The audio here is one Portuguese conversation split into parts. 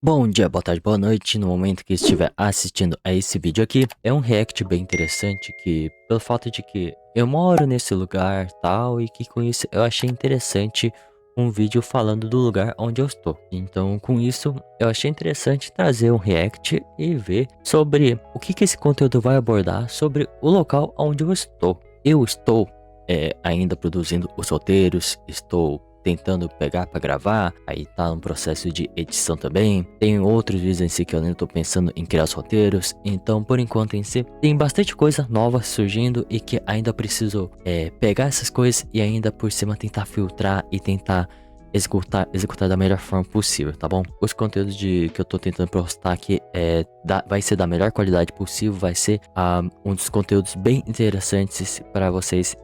Bom dia, boa tarde, boa noite. No momento que estiver assistindo a esse vídeo aqui, é um react bem interessante que, pelo fato de que eu moro nesse lugar tal, e que com isso eu achei interessante um vídeo falando do lugar onde eu estou. Então, com isso, eu achei interessante trazer um react e ver sobre o que esse conteúdo vai abordar sobre o local onde eu estou. Eu estou ainda produzindo os roteiros, estou tentando pegar pra gravar, aí tá no processo de edição também. Tem outros vídeos em si que eu ainda tô pensando em criar os roteiros. Então, por enquanto em si, tem bastante coisa nova surgindo e que ainda preciso pegar essas coisas e ainda por cima tentar filtrar e tentar executar da melhor forma possível, tá bom? Os conteúdos que eu tô tentando postar aqui vai ser da melhor qualidade possível, vai ser um dos conteúdos bem interessantes para vocês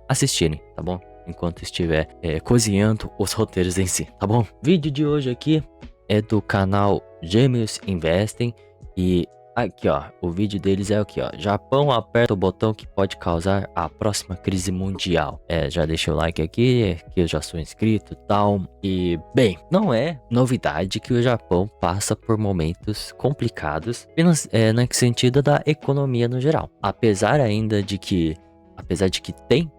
assistirem, tá bom? Enquanto estiver cozinhando os roteiros em si, tá bom? Vídeo de hoje aqui é do canal Gêmeos Investem e aqui ó, o vídeo deles é aqui ó, Japão aperta o botão que pode causar a próxima crise mundial. Já deixa o like aqui, que eu já sou inscrito e tal. E bem, não é novidade que o Japão passa por momentos complicados, apenas no sentido da economia no geral. Apesar de que tem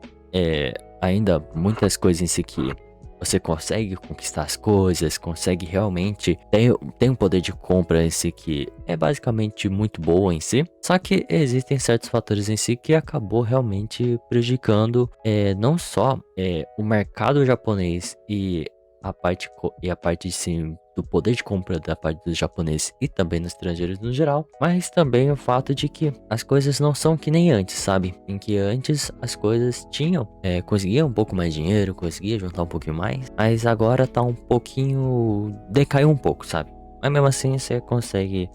ainda muitas coisas em si que você consegue conquistar as coisas, consegue realmente tem um poder de compra em si que é basicamente muito boa em si. Só que existem certos fatores em si que acabou realmente prejudicando não só o mercado japonês e a parte sim do poder de compra da parte dos japoneses e também dos estrangeiros no geral, mas também o fato de que as coisas não são que nem antes, sabe? Em que antes as coisas conseguiam um pouco mais dinheiro, conseguia juntar um pouquinho mais, mas agora tá um pouquinho, decaiu um pouco, sabe? Mas mesmo assim você consegue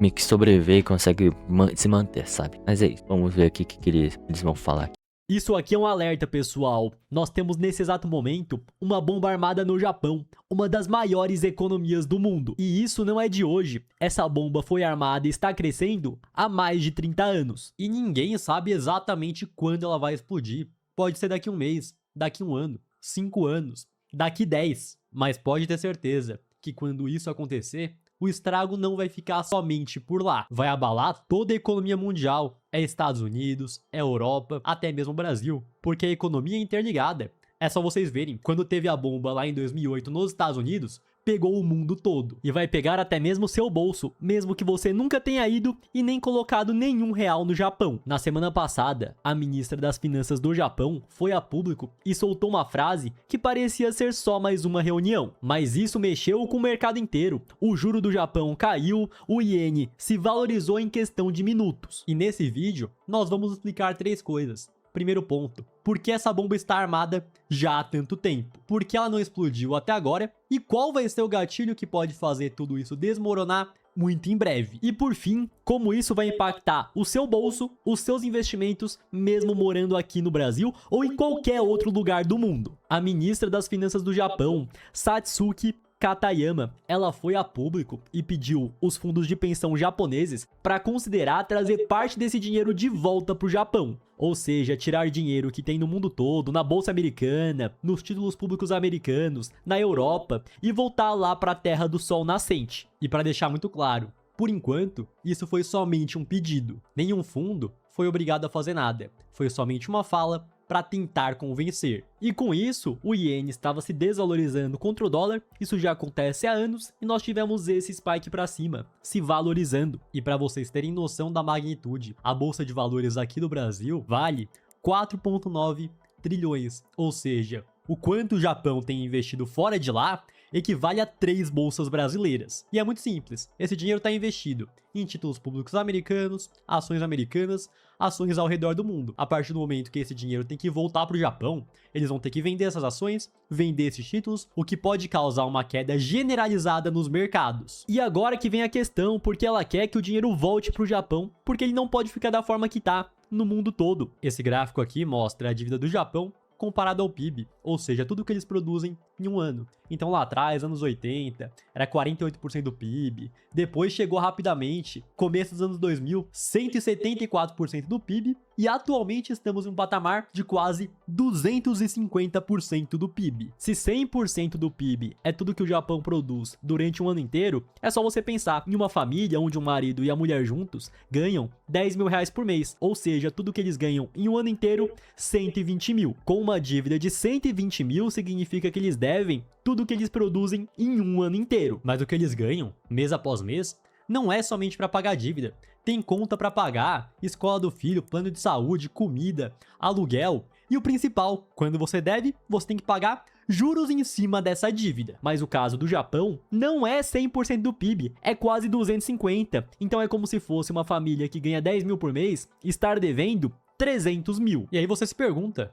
meio que sobreviver e consegue se manter, sabe? Mas é isso, vamos ver aqui o que eles vão falar. Isso aqui é um alerta, pessoal. Nós temos nesse exato momento uma bomba armada no Japão, uma das maiores economias do mundo. E isso não é de hoje. Essa bomba foi armada e está crescendo há mais de 30 anos. E ninguém sabe exatamente quando ela vai explodir. Pode ser daqui um mês, daqui um ano, 5 anos, daqui 10. Mas pode ter certeza que quando isso acontecer, o estrago não vai ficar somente por lá. Vai abalar toda a economia mundial. É Estados Unidos, é Europa, até mesmo o Brasil. Porque a economia é interligada. É só vocês verem, quando teve a bomba lá em 2008 nos Estados Unidos, pegou o mundo todo. E vai pegar até mesmo o seu bolso, mesmo que você nunca tenha ido e nem colocado nenhum real no Japão. Na semana passada, a ministra das Finanças do Japão foi a público e soltou uma frase que parecia ser só mais uma reunião. Mas isso mexeu com o mercado inteiro. O juro do Japão caiu, o iene se valorizou em questão de minutos. E nesse vídeo, nós vamos explicar 3 coisas. Primeiro ponto, por que essa bomba está armada já há tanto tempo? Por que ela não explodiu até agora? E qual vai ser o gatilho que pode fazer tudo isso desmoronar muito em breve? E por fim, como isso vai impactar o seu bolso, os seus investimentos, mesmo morando aqui no Brasil ou em qualquer outro lugar do mundo? A ministra das Finanças do Japão, Satsuki Katayama, ela foi a público e pediu os fundos de pensão japoneses para considerar trazer parte desse dinheiro de volta para o Japão. Ou seja, tirar dinheiro que tem no mundo todo, na bolsa americana, nos títulos públicos americanos, na Europa e voltar lá para a terra do sol nascente. E para deixar muito claro, por enquanto, isso foi somente um pedido. Nenhum fundo foi obrigado a fazer nada. Foi somente uma fala para tentar convencer. E com isso, o iene estava se desvalorizando contra o dólar, isso já acontece há anos, e nós tivemos esse spike para cima, se valorizando. E para vocês terem noção da magnitude, a bolsa de valores aqui do Brasil vale 4,9 trilhões, ou seja, o quanto o Japão tem investido fora de lá equivale a 3 bolsas brasileiras. E é muito simples, esse dinheiro está investido em títulos públicos americanos, ações ao redor do mundo. A partir do momento que esse dinheiro tem que voltar para o Japão, eles vão ter que vender essas ações, vender esses títulos, o que pode causar uma queda generalizada nos mercados. E agora que vem a questão, porque ela quer que o dinheiro volte para o Japão, porque ele não pode ficar da forma que está no mundo todo. Esse gráfico aqui mostra a dívida do Japão comparado ao PIB, ou seja, tudo que eles produzem em um ano. Então lá atrás, anos 80, era 48% do PIB, depois chegou rapidamente, começo dos anos 2000, 174% do PIB, e atualmente estamos em um patamar de quase 250% do PIB. Se 100% do PIB é tudo que o Japão produz durante um ano inteiro, é só você pensar em uma família onde o marido e a mulher juntos ganham 10 mil reais por mês, ou seja, tudo que eles ganham em um ano inteiro, 120 mil. Com uma dívida de 120 mil, significa que eles devem tudo que eles produzem em um ano inteiro. Mas o que eles ganham, mês após mês, não é somente para pagar a dívida. Tem conta para pagar, escola do filho, plano de saúde, comida, aluguel. E o principal, quando você deve, você tem que pagar juros em cima dessa dívida. Mas o caso do Japão não é 100% do PIB, é quase 250%. Então é como se fosse uma família que ganha 10 mil por mês estar devendo 300 mil. E aí você se pergunta,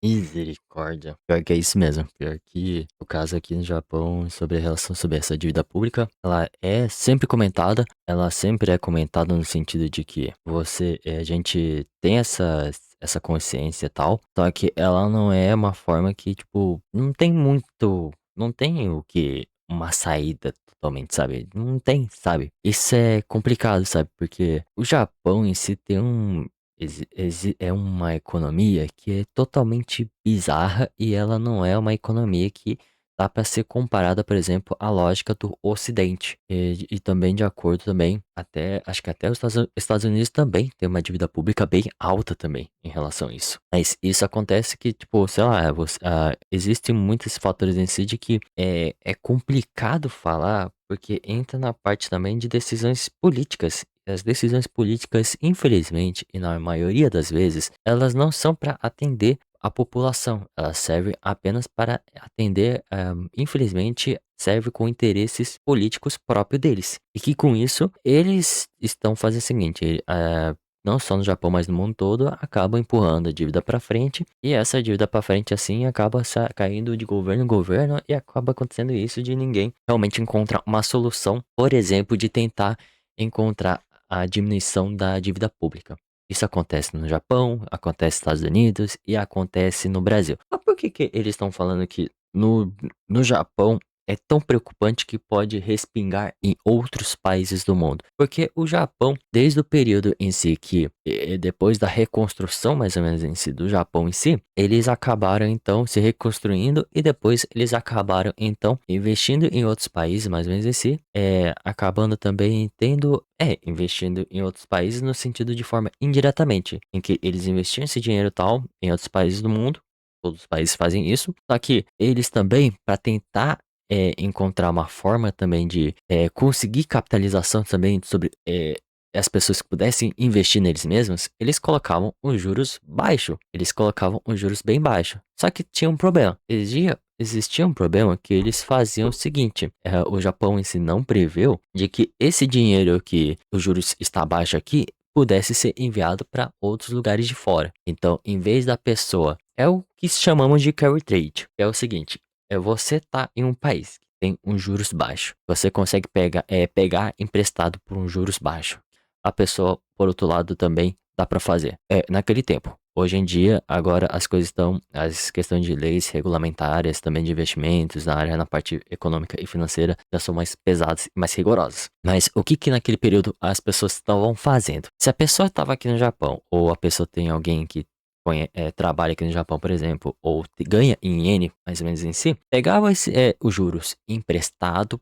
Misericórdia. Pior que é isso mesmo. Pior que o caso aqui no Japão sobre a relação sobre essa dívida pública, ela é sempre comentada. Ela sempre é comentada no sentido de que a gente tem essa consciência e tal. Só que ela não é uma forma que, tipo, não tem o que, uma saída totalmente, sabe? Não tem, sabe? Isso é complicado, sabe? Porque o Japão em si tem é uma economia que é totalmente bizarra e ela não é uma economia que dá para ser comparada, por exemplo, à lógica do Ocidente. E também de acordo também, acho que até os Estados Unidos também tem uma dívida pública bem alta também em relação a isso. Mas isso acontece que, tipo, sei lá, existem muitos fatores em si de que é complicado falar porque entra na parte também de decisões políticas. As decisões políticas, infelizmente, e na maioria das vezes, elas não são para atender a população. Elas servem apenas para atender, infelizmente, serve com interesses políticos próprios deles. E que com isso, eles estão fazendo o seguinte, não só no Japão, mas no mundo todo, acabam empurrando a dívida para frente. E essa dívida para frente, assim, acaba caindo de governo em governo e acaba acontecendo isso de ninguém realmente encontrar uma solução, por exemplo, de tentar encontrar a diminuição da dívida pública. Isso acontece no Japão, acontece nos Estados Unidos e acontece no Brasil. Mas por que eles estão falando que no Japão é tão preocupante que pode respingar em outros países do mundo? Porque o Japão, desde o período em si que, depois da reconstrução mais ou menos em si do Japão em si, eles acabaram então se reconstruindo e depois eles acabaram então investindo em outros países mais ou menos em si, acabando também investindo em outros países no sentido de forma indiretamente, em que eles investiam esse dinheiro tal em outros países do mundo. Todos os países fazem isso, só que eles também, para tentar encontrar uma forma também de conseguir capitalização também sobre as pessoas que pudessem investir neles mesmos, eles colocavam os juros baixo, eles colocavam os juros bem baixo. Só que tinha um problema, existia um problema que eles faziam o seguinte, o Japão em si não preveu de que esse dinheiro que os juros está baixo aqui pudesse ser enviado para outros lugares de fora. Então, em vez da pessoa, é o que chamamos de carry trade, é o seguinte, você tá em um país que tem um juros baixo. Você consegue pegar emprestado por um juros baixo. A pessoa, por outro lado, também dá para fazer. Naquele tempo. Hoje em dia, agora as coisas estão, as questões de leis regulamentares, também de investimentos na parte econômica e financeira já são mais pesadas e mais rigorosas. Mas o que naquele período as pessoas estavam fazendo? Se a pessoa estava aqui no Japão, ou a pessoa tem alguém que trabalha aqui no Japão, por exemplo, ou ganha em iene, mais ou menos em si, pegava os juros emprestado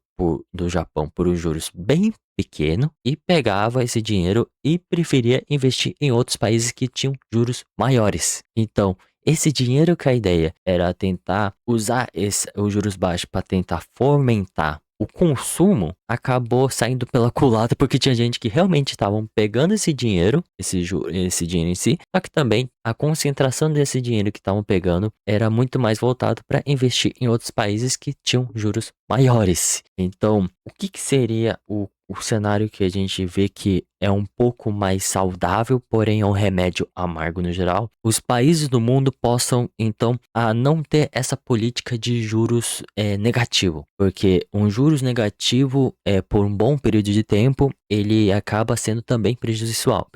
do Japão por um juros bem pequeno e pegava esse dinheiro e preferia investir em outros países que tinham juros maiores. Então, esse dinheiro que a ideia era tentar usar os juros baixos para tentar fomentar o consumo, acabou saindo pela culatra porque tinha gente que realmente estavam pegando esse dinheiro, esse dinheiro em si, só que também a concentração desse dinheiro que estavam pegando era muito mais voltado para investir em outros países que tinham juros maiores. Então, o que seria o cenário que a gente vê que é um pouco mais saudável, porém é um remédio amargo no geral? Os países do mundo possam, então, não ter essa política de juros negativo, porque um juros negativo por um bom período de tempo, ele acaba sendo também prejudicial,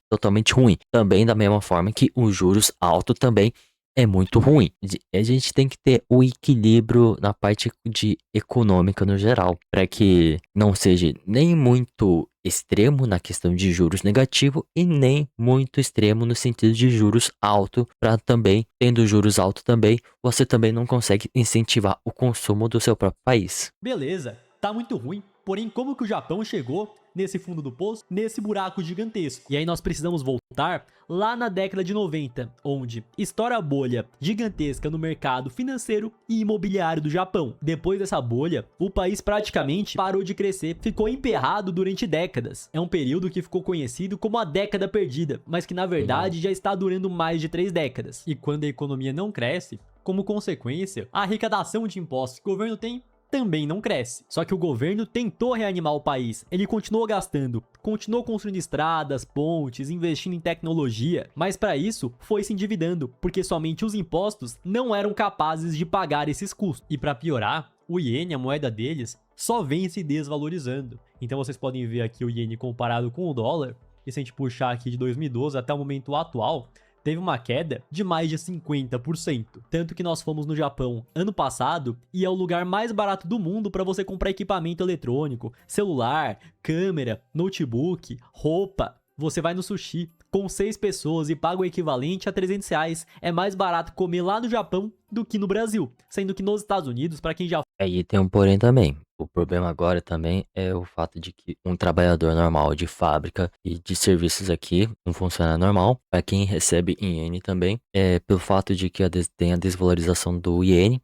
totalmente ruim. Também da mesma forma que os juros alto também é muito ruim. A gente tem que ter o equilíbrio na parte de econômica no geral, para que não seja nem muito extremo na questão de juros negativo e nem muito extremo no sentido de juros alto, para também, tendo juros altos também, você também não consegue incentivar o consumo do seu próprio país. Beleza, tá muito ruim. Porém, como que o Japão chegou nesse fundo do poço, nesse buraco gigantesco? E aí nós precisamos voltar lá na década de 90, onde estoura a bolha gigantesca no mercado financeiro e imobiliário do Japão. Depois dessa bolha, o país praticamente parou de crescer, ficou emperrado durante décadas. É um período que ficou conhecido como a década perdida, mas que na verdade já está durando mais de 3 décadas. E quando a economia não cresce, como consequência, a arrecadação de impostos que o governo tem também não cresce. Só que o governo tentou reanimar o país. Ele continuou gastando, continuou construindo estradas, pontes, investindo em tecnologia, mas para isso foi se endividando, porque somente os impostos não eram capazes de pagar esses custos. E para piorar, o iene, a moeda deles, só vem se desvalorizando. Então vocês podem ver aqui o iene comparado com o dólar, e se a gente puxar aqui de 2012 até o momento atual, teve uma queda de mais de 50%. Tanto que nós fomos no Japão ano passado e é o lugar mais barato do mundo para você comprar equipamento eletrônico, celular, câmera, notebook, roupa. Você vai no sushi com 6 pessoas e paga o equivalente a R$ 300. É mais barato comer lá no Japão do que no Brasil. Sendo que nos Estados Unidos, para quem já Aí tem um porém também. O problema agora também é o fato de que um trabalhador normal de fábrica e de serviços aqui, um funcionário normal, para quem recebe em iene também, pelo fato de que tem a desvalorização do iene,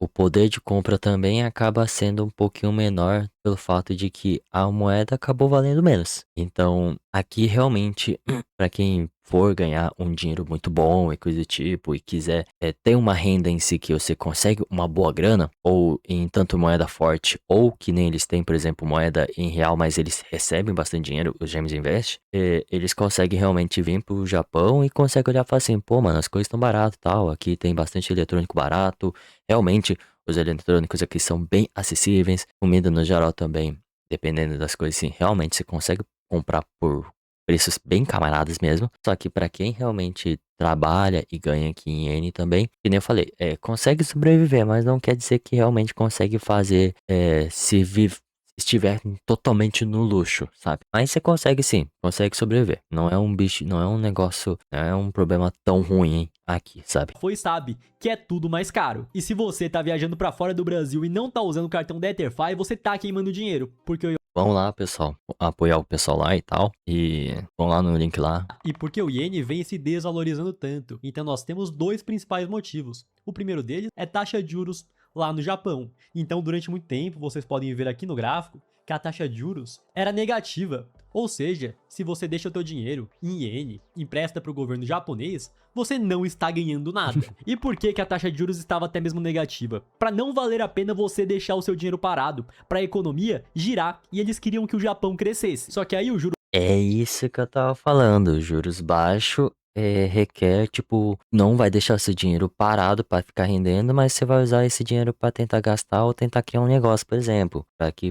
o poder de compra também acaba sendo um pouquinho menor pelo fato de que a moeda acabou valendo menos. Então, aqui realmente, para quem for ganhar um dinheiro muito bom e coisa do tipo, e quiser ter uma renda em si que você consegue uma boa grana, ou em tanto moeda forte, ou que nem eles têm, por exemplo, moeda em real, mas eles recebem bastante dinheiro, os Gems Invest, eles conseguem realmente vir pro Japão e conseguem olhar e falar assim, pô, mano, as coisas estão baratas e tal, aqui tem bastante eletrônico barato, realmente os eletrônicos aqui são bem acessíveis, comida no geral também, dependendo das coisas, assim, realmente você consegue comprar por preços bem camaradas mesmo. Só que para quem realmente trabalha e ganha aqui em iene também, que nem eu falei, consegue sobreviver, mas não quer dizer que realmente consegue fazer se estiver totalmente no luxo, sabe? Mas você consegue sim, consegue sobreviver. Não é um bicho, não é um negócio, não é um problema tão ruim aqui, sabe? foi sabe que é tudo mais caro. E se você tá viajando para fora do Brasil e não tá usando o cartão da Etherfi, você tá queimando dinheiro, porque o Vão lá, pessoal, apoiar o pessoal lá e tal. E vão lá no link lá. E porque o iene vem se desvalorizando tanto. Então nós temos dois principais motivos. O primeiro deles é taxa de juros lá no Japão. Então durante muito tempo, vocês podem ver aqui no gráfico, que a taxa de juros era negativa. Ou seja, se você deixa o teu dinheiro em iene, empresta para o governo japonês, você não está ganhando nada. E por que a taxa de juros estava até mesmo negativa? Para não valer a pena você deixar o seu dinheiro parado, para a economia girar, e eles queriam que o Japão crescesse. Só que aí o juro É isso que eu tava falando. Juros baixos requer, tipo, não vai deixar seu dinheiro parado para ficar rendendo, mas você vai usar esse dinheiro para tentar gastar ou tentar criar um negócio, por exemplo.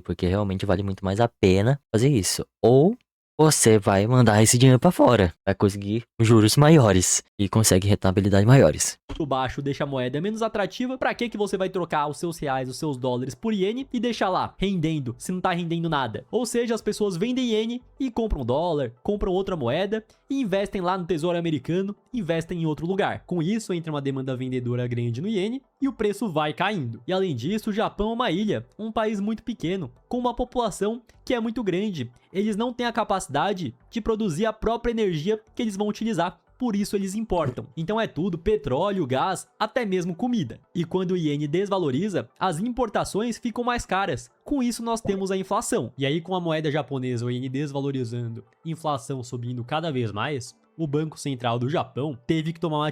Porque realmente vale muito mais a pena fazer isso. Ou você vai mandar esse dinheiro para fora, vai conseguir juros maiores e consegue rentabilidade maiores. baixo deixa a moeda menos atrativa, pra que você vai trocar os seus reais, os seus dólares por iene e deixar lá, rendendo, se não tá rendendo nada? Ou seja, as pessoas vendem iene e compram dólar, compram outra moeda e investem lá no Tesouro Americano, investem em outro lugar. Com isso, entra uma demanda vendedora grande no iene e o preço vai caindo. E além disso, o Japão é uma ilha, um país muito pequeno, com uma população que é muito grande. Eles não têm a capacidade de produzir a própria energia que eles vão utilizar. Por isso eles importam. Então é tudo petróleo, gás, até mesmo comida. E quando o iene desvaloriza, as importações ficam mais caras. Com isso nós temos a inflação. E aí com a moeda japonesa, o iene desvalorizando, inflação subindo cada vez mais, o Banco Central do Japão teve que tomar uma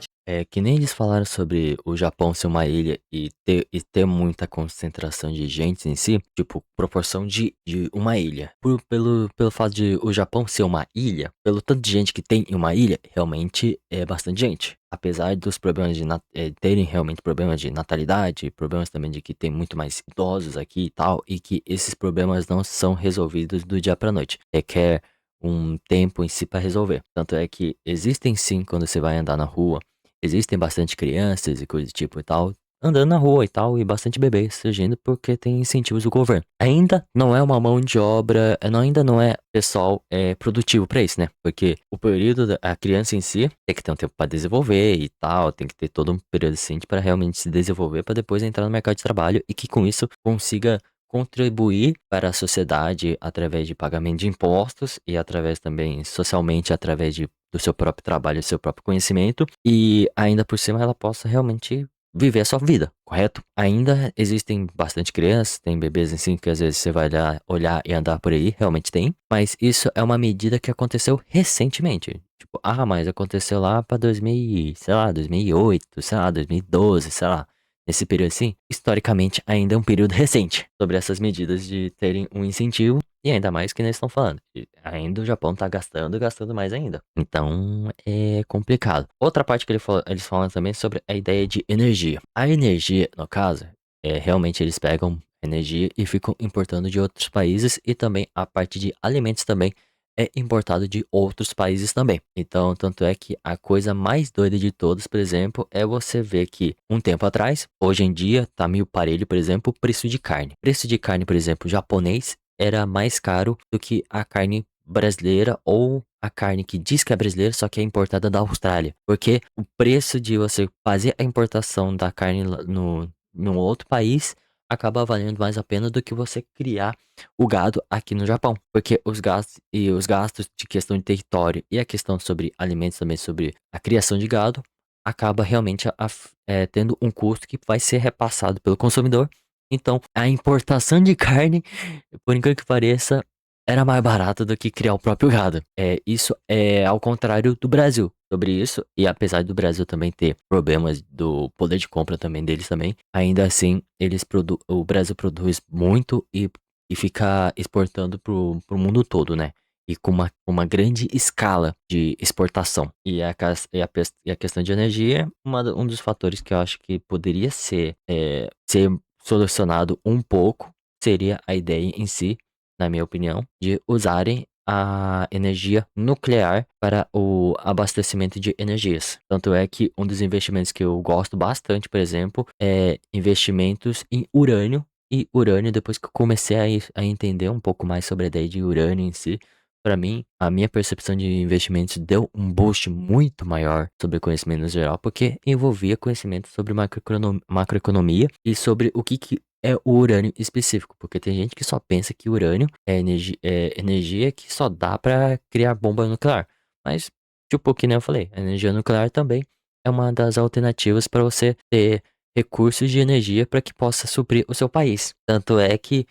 Que nem eles falaram sobre o Japão ser uma ilha e ter muita concentração de gente em si, tipo, proporção de uma ilha. Pelo fato de o Japão ser uma ilha, pelo tanto de gente que tem em uma ilha, realmente é bastante gente. Apesar dos problemas terem realmente problemas de natalidade, problemas também de que tem muito mais idosos aqui e tal, e que esses problemas não são resolvidos do dia pra noite. Requer um tempo em si para resolver. Tanto é que existem sim, quando você vai andar na rua, existem bastante crianças e coisa do tipo e tal, andando na rua e tal, e bastante bebês surgindo porque tem incentivos do governo. Ainda não é uma mão de obra, ainda não é pessoal produtivo pra isso, né? Porque o período a criança em si tem que ter um tempo pra desenvolver e tal, tem que ter todo um período assim para realmente se desenvolver para depois entrar no mercado de trabalho e que com isso consiga contribuir para a sociedade através de pagamento de impostos e através também socialmente através do seu próprio trabalho, do seu próprio conhecimento e ainda por cima ela possa realmente viver a sua vida, correto? Ainda existem bastante crianças, tem bebês assim que às vezes você vai lá olhar e andar por aí, realmente tem, mas isso é uma medida que aconteceu recentemente. Tipo, mas aconteceu lá pra 2000, sei lá, 2008, sei lá, 2012, sei lá. Nesse período assim, historicamente ainda é um período recente sobre essas medidas de terem um incentivo e ainda mais que eles estão falando. E ainda o Japão tá gastando e gastando mais ainda. Então é complicado. Outra parte que eles falam também sobre a ideia de energia. A energia, no caso, realmente eles pegam energia e ficam importando de outros países e também a parte de alimentos também é importado de outros países também. Então, tanto é que a coisa mais doida de todas, por exemplo, é você ver que um tempo atrás, hoje em dia, tá meio parelho, por exemplo, o preço de carne. O preço de carne, por exemplo, japonês era mais caro do que a carne brasileira ou a carne que diz que é brasileira, só que é importada da Austrália. Porque o preço de você fazer a importação da carne no outro país acaba valendo mais a pena do que você criar o gado aqui no Japão. Porque os gastos de questão de território e a questão sobre alimentos também, sobre a criação de gado, acaba realmente tendo um custo que vai ser repassado pelo consumidor. Então, a importação de carne, por incrível que pareça, era mais barato do que criar o próprio gado. Isso é ao contrário do Brasil sobre isso, e apesar do Brasil também ter problemas do poder de compra também deles também, ainda assim o Brasil produz muito e fica exportando pro mundo todo, né? E com uma grande escala de exportação. E a questão de energia é um dos fatores que eu acho que poderia ser solucionado um pouco, seria a ideia em si, na minha opinião, de usarem a energia nuclear para o abastecimento de energias. Tanto é que um dos investimentos que eu gosto bastante, por exemplo, é investimentos em urânio. E urânio, depois que eu comecei a entender um pouco mais sobre a ideia de urânio em si, para mim, a minha percepção de investimentos deu um boost muito maior sobre conhecimento no geral, porque envolvia conhecimento sobre macroeconomia e sobre o que é o urânio específico, porque tem gente que só pensa que urânio é energia que só dá pra criar bomba nuclear. Mas, tipo, que nem eu falei, a energia nuclear também é uma das alternativas para você ter recursos de energia para que possa suprir o seu país. Tanto é que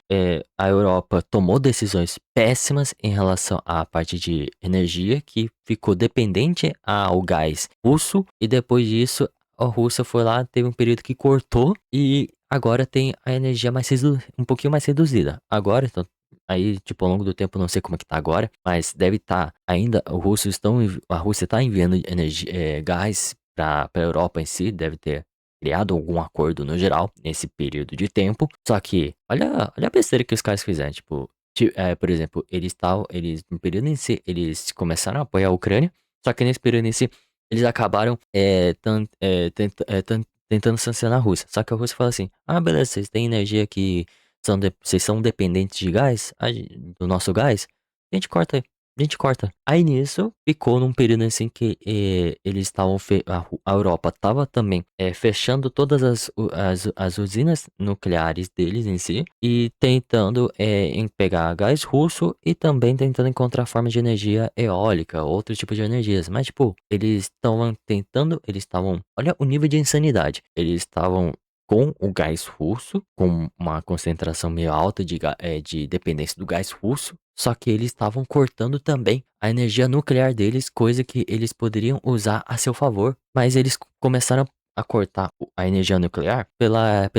a Europa tomou decisões péssimas em relação à parte de energia, que ficou dependente ao gás russo, e depois disso a Rússia foi lá, teve um período que cortou e agora tem a energia um pouquinho mais reduzida. Agora, então, aí, tipo, ao longo do tempo, não sei como é que tá agora, mas deve estar ainda, a Rússia tá enviando energia, gás para a Europa em si, deve ter criado algum acordo no geral nesse período de tempo. Só que, olha a besteira que os caras fizeram, tipo, por exemplo, no período em si, eles começaram a apoiar a Ucrânia, só que nesse período em si, eles acabaram tentando sancionar a Rússia. Só que a Rússia fala assim: ah, beleza, vocês têm energia que vocês são dependentes de gás, do nosso gás, a gente corta. A gente corta. Aí nisso, ficou num período assim que eles estavam. A Europa estava também fechando todas as usinas nucleares deles em si e tentando pegar gás russo e também tentando encontrar formas de energia eólica, outro tipo de energias. Mas, tipo, eles estavam. Olha o nível de insanidade. Eles estavam com o gás russo, com uma concentração meio alta de dependência do gás russo, só que eles estavam cortando também a energia nuclear deles, coisa que eles poderiam usar a seu favor, mas eles começaram a cortar a energia nuclear pelo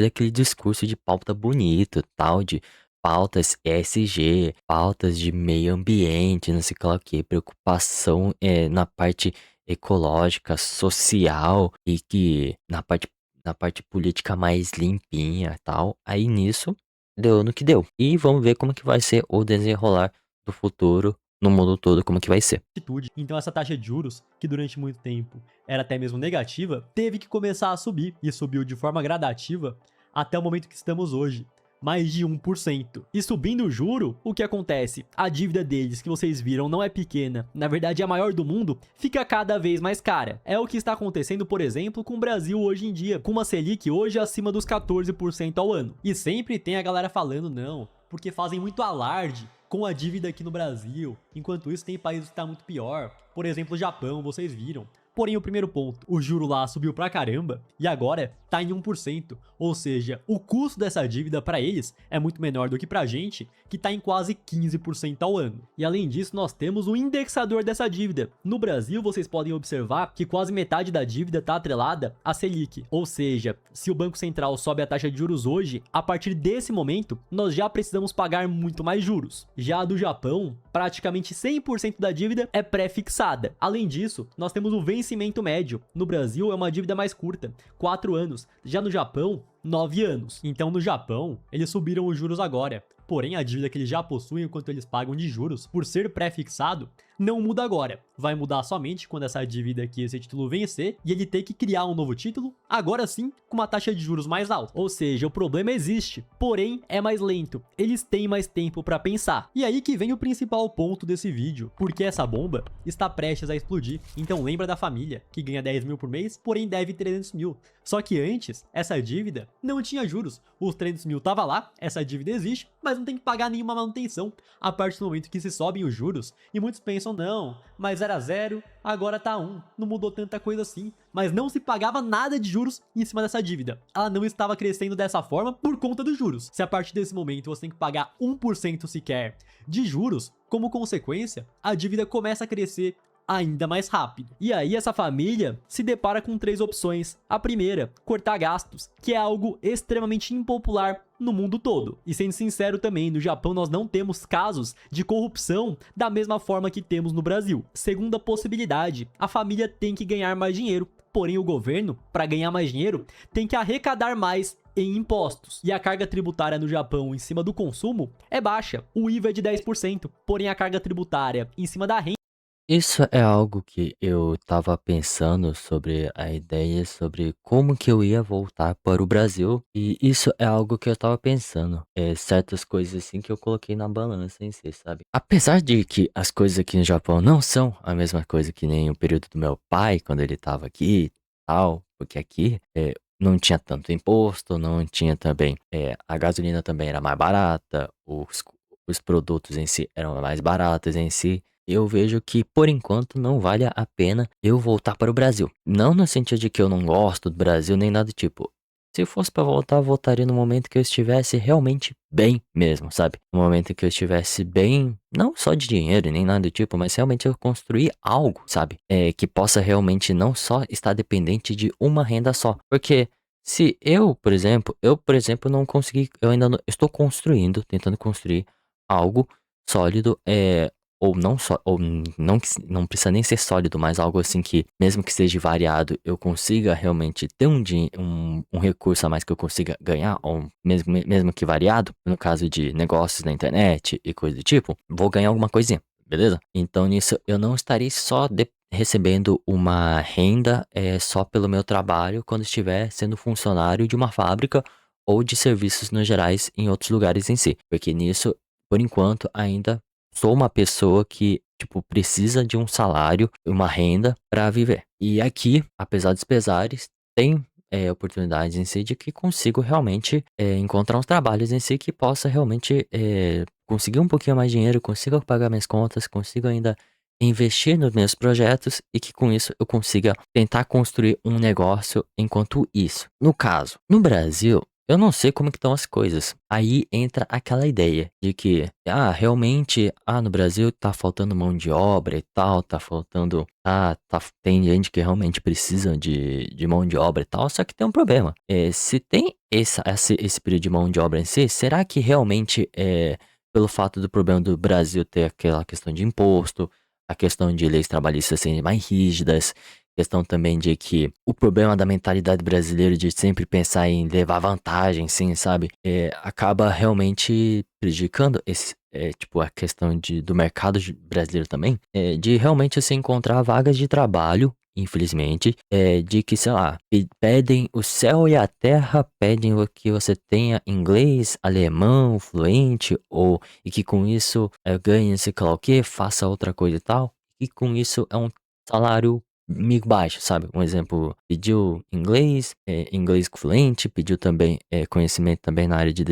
aquele discurso de pauta bonito, tal, de pautas ESG, pautas de meio ambiente, não sei o que, preocupação na parte ecológica, social e que na parte política mais limpinha e tal. Aí nisso, deu no que deu. E vamos ver como que vai ser o desenrolar do futuro no mundo todo como que vai ser. Atitude. Então essa taxa de juros, que durante muito tempo era até mesmo negativa, teve que começar a subir e subiu de forma gradativa até o momento que estamos hoje. Mais de 1%. E subindo o juro, o que acontece? A dívida deles, que vocês viram, não é pequena, na verdade é a maior do mundo, fica cada vez mais cara. É o que está acontecendo, por exemplo, com o Brasil hoje em dia, com uma Selic hoje acima dos 14% ao ano. E sempre tem a galera falando, não, porque fazem muito alarde com a dívida aqui no Brasil, enquanto isso tem países que está muito pior. Por exemplo, o Japão, vocês viram. Porém, o primeiro ponto, o juro lá subiu pra caramba e agora tá em 1%. Ou seja, o custo dessa dívida para eles é muito menor do que pra gente, que tá em quase 15% ao ano. E além disso, nós temos o indexador dessa dívida. No Brasil, vocês podem observar que quase metade da dívida tá atrelada à Selic. Ou seja, se o Banco Central sobe a taxa de juros hoje, a partir desse momento, nós já precisamos pagar muito mais juros. Já a do Japão, praticamente 100% da dívida é pré-fixada. Além disso, nós temos o vencimento médio. No Brasil é uma dívida mais curta, 4 anos. Já no Japão, 9 anos. Então no Japão, eles subiram os juros agora. Porém, a dívida que eles já possuem enquanto eles pagam de juros, por ser pré-fixado, não muda agora. Vai mudar somente quando essa dívida aqui, esse título vencer, e ele ter que criar um novo título, agora sim, com uma taxa de juros mais alta. Ou seja, o problema existe, porém é mais lento. Eles têm mais tempo para pensar. E aí que vem o principal ponto desse vídeo, porque essa bomba está prestes a explodir. Então lembra da família, que ganha 10 mil por mês, porém deve 300 mil. Só que antes, essa dívida não tinha juros. Os 300 mil tava lá, essa dívida existe, mas não tem que pagar nenhuma manutenção. A partir do momento que se sobem os juros, e muitos pensam, não, mas era 0, agora tá 1, não mudou tanta coisa assim. Mas não se pagava nada de juros em cima dessa dívida. Ela não estava crescendo dessa forma por conta dos juros. Se a partir desse momento você tem que pagar 1% sequer de juros, como consequência, a dívida começa a crescer ainda mais rápido. E aí essa família se depara com 3 opções. A primeira, cortar gastos, que é algo extremamente impopular no mundo todo. E sendo sincero também, no Japão nós não temos casos de corrupção da mesma forma que temos no Brasil. Segunda possibilidade, a família tem que ganhar mais dinheiro. Porém, o governo, para ganhar mais dinheiro, tem que arrecadar mais em impostos. E a carga tributária no Japão em cima do consumo é baixa. O IVA é de 10%, porém a carga tributária em cima da renda Isso é algo que eu estava pensando sobre a ideia sobre como que eu ia voltar para o Brasil, e isso é algo que eu estava pensando, certas coisas assim que eu coloquei na balança em si, sabe? Apesar de que as coisas aqui no Japão não são a mesma coisa que nem o período do meu pai, quando ele estava aqui e tal, porque aqui não tinha tanto imposto, não tinha também, a gasolina também era mais barata, os produtos em si eram mais baratos em si. Eu vejo que, por enquanto, não vale a pena eu voltar para o Brasil. Não no sentido de que eu não gosto do Brasil, nem nada do tipo. Se fosse para voltar, eu voltaria no momento que eu estivesse realmente bem mesmo, sabe? No momento que eu estivesse bem, não só de dinheiro, nem nada do tipo, mas realmente eu construir algo, sabe? Que possa realmente não só estar dependente de uma renda só. Porque se eu, por exemplo, não consegui, eu ainda estou construindo, tentando construir algo sólido, ou não só, ou não, não precisa nem ser sólido, mas algo assim que, mesmo que seja variado, eu consiga realmente ter um recurso a mais que eu consiga ganhar, ou mesmo que variado, no caso de negócios na internet e coisa do tipo, vou ganhar alguma coisinha, beleza? Então nisso eu não estarei só recebendo uma renda só pelo meu trabalho quando estiver sendo funcionário de uma fábrica ou de serviços no gerais em outros lugares em si, porque nisso, por enquanto, ainda sou uma pessoa que, tipo, precisa de um salário, uma renda para viver. E aqui, apesar dos pesares, tem oportunidades em si de que consigo realmente encontrar uns trabalhos em si que possa realmente conseguir um pouquinho mais de dinheiro, consiga pagar minhas contas, consigo ainda investir nos meus projetos e que com isso eu consiga tentar construir um negócio enquanto isso. No caso, no Brasil, eu não sei como que estão as coisas. Aí entra aquela ideia de que, realmente, no Brasil tá faltando mão de obra e tal, tá faltando, tem gente que realmente precisa de mão de obra e tal, só que tem um problema. Se tem esse período de mão de obra em si, será que realmente pelo fato do problema do Brasil ter aquela questão de imposto, a questão de leis trabalhistas serem mais rígidas, questão também de que o problema da mentalidade brasileira de sempre pensar em levar vantagem, sim, sabe? Acaba realmente prejudicando tipo, a questão do mercado brasileiro também, de realmente se encontrar vagas de trabalho, infelizmente, de que, sei lá, pedem o céu e a terra, pedem que você tenha inglês, alemão, fluente, e que com isso ganhe, sei lá o que, faça outra coisa e tal, e com isso é um salário meio baixo, sabe? Um exemplo, pediu inglês, inglês fluente, pediu também conhecimento também na área de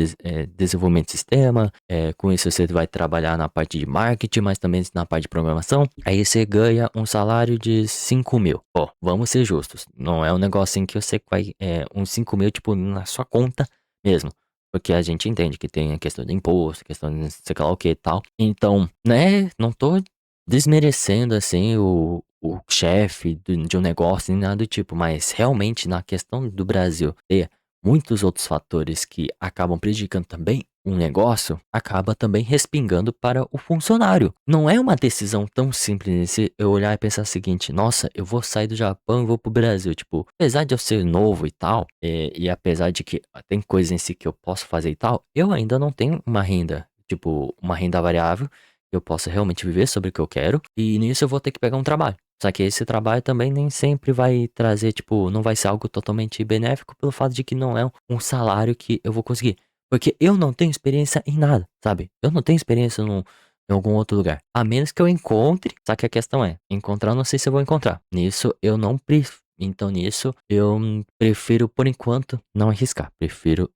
desenvolvimento de sistema, com isso você vai trabalhar na parte de marketing, mas também na parte de programação, aí você ganha um salário de 5 mil. Ó, vamos ser justos, não é um negócio em que você vai, uns 5 mil, tipo, na sua conta mesmo. Porque a gente entende que tem a questão de imposto, questão de sei lá o que e tal. Então, né, não tô desmerecendo, assim, o chefe de um negócio, nem nada do tipo, mas realmente na questão do Brasil ter muitos outros fatores que acabam prejudicando também um negócio, acaba também respingando para o funcionário. Não é uma decisão tão simples se eu olhar e pensar o seguinte, nossa, eu vou sair do Japão e vou pro Brasil. Tipo, apesar de eu ser novo e tal, e apesar de que tem coisas em si que eu posso fazer e tal, eu ainda não tenho uma renda, tipo, uma renda variável eu possa realmente viver sobre o que eu quero, e nisso eu vou ter que pegar um trabalho. Só que esse trabalho também nem sempre vai trazer, tipo, não vai ser algo totalmente benéfico pelo fato de que não é um salário que eu vou conseguir. Porque eu não tenho experiência em nada, sabe? Eu não tenho experiência em algum outro lugar. A menos que eu encontre, só que a questão é, encontrar eu não sei se eu vou encontrar. Nisso eu não prefiro. Então nisso eu prefiro, por enquanto, não arriscar. Prefiro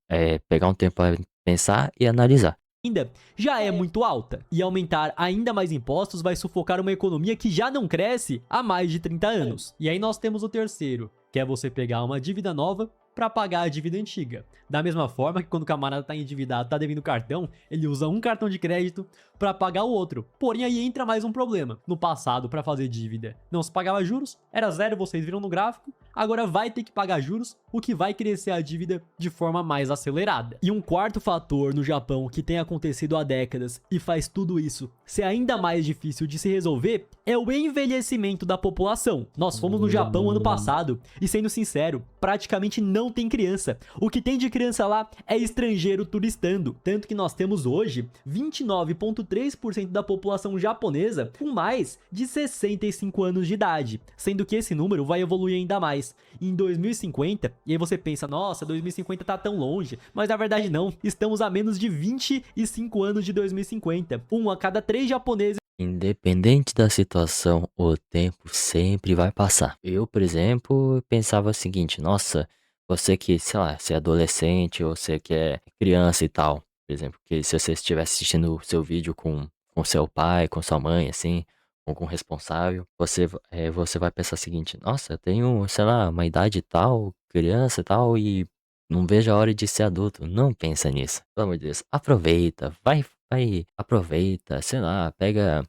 pegar um tempo para pensar e analisar. Ainda já é muito alta, e aumentar ainda mais impostos vai sufocar uma economia que já não cresce há mais de 30 anos. E aí nós temos o terceiro, que é você pegar uma dívida nova para pagar a dívida antiga. Da mesma forma que quando o camarada está endividado, está devendo cartão, ele usa um cartão de crédito para pagar o outro. Porém, aí entra mais um problema. No passado, para fazer dívida, não se pagava juros, era zero, vocês viram no gráfico. Agora vai ter que pagar juros, o que vai crescer a dívida de forma mais acelerada. E um quarto fator no Japão que tem acontecido há décadas e faz tudo isso ser ainda mais difícil de se resolver é o envelhecimento da população. Nós fomos no Japão ano passado e, sendo sincero, praticamente não tem criança. O que tem de criança lá é estrangeiro turistando. Tanto que nós temos hoje 29,3% da população japonesa com mais de 65 anos de idade, sendo que esse número vai evoluir ainda mais. Em 2050, e aí você pensa, nossa, 2050 tá tão longe, mas na verdade não, estamos a menos de 25 anos de 2050. Um a cada 3 japoneses. Independente da situação, o tempo sempre vai passar. Eu, por exemplo, pensava o seguinte, nossa, você que, sei lá, você é adolescente ou você que é criança e tal, por exemplo, que se você estivesse assistindo o seu vídeo com seu pai, com sua mãe, assim, ou com o responsável, você vai pensar o seguinte, nossa, eu tenho, sei lá, uma idade e tal, criança e tal, e não vejo a hora de ser adulto. Não pensa nisso. Pelo amor de Deus. Aproveita. Aproveita. Sei lá,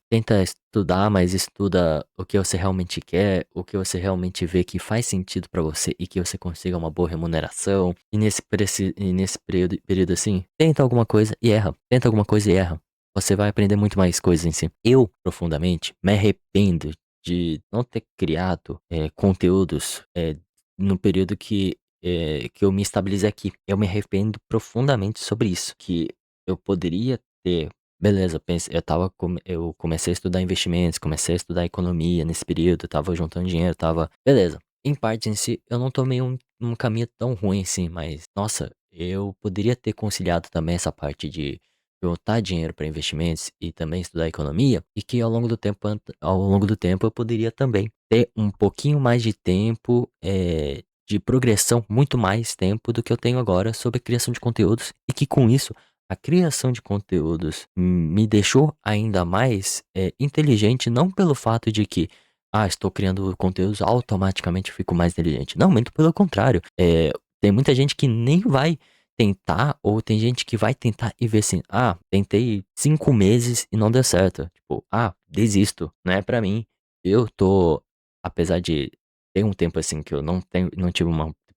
tenta estudar, mas estuda o que você realmente quer, o que você realmente vê que faz sentido pra você e que você consiga uma boa remuneração. E nesse período assim, tenta alguma coisa e erra. Tenta alguma coisa e erra. Você vai aprender muito mais coisas em si. Eu, profundamente, me arrependo de não ter criado conteúdos no período que eu me estabilizei aqui. Eu me arrependo profundamente sobre isso, que eu poderia ter, beleza, eu comecei a estudar investimentos, comecei a estudar economia nesse período, eu tava juntando dinheiro, beleza. Em parte em si, eu não tomei um caminho tão ruim assim, mas, nossa, eu poderia ter conciliado também essa parte de juntar dinheiro para investimentos e também estudar economia, e que ao longo do tempo eu poderia também ter um pouquinho mais de tempo, de progressão, muito mais tempo do que eu tenho agora sobre a criação de conteúdos, e que com isso a criação de conteúdos me deixou ainda mais inteligente, não pelo fato de que, estou criando conteúdos, automaticamente eu fico mais inteligente. Não, muito pelo contrário. Tem muita gente que nem vai tentar, ou tem gente que vai tentar e ver assim, tentei 5 meses e não deu certo. Tipo, desisto, não é pra mim. Eu tô, apesar de ter um tempo assim que eu não tive um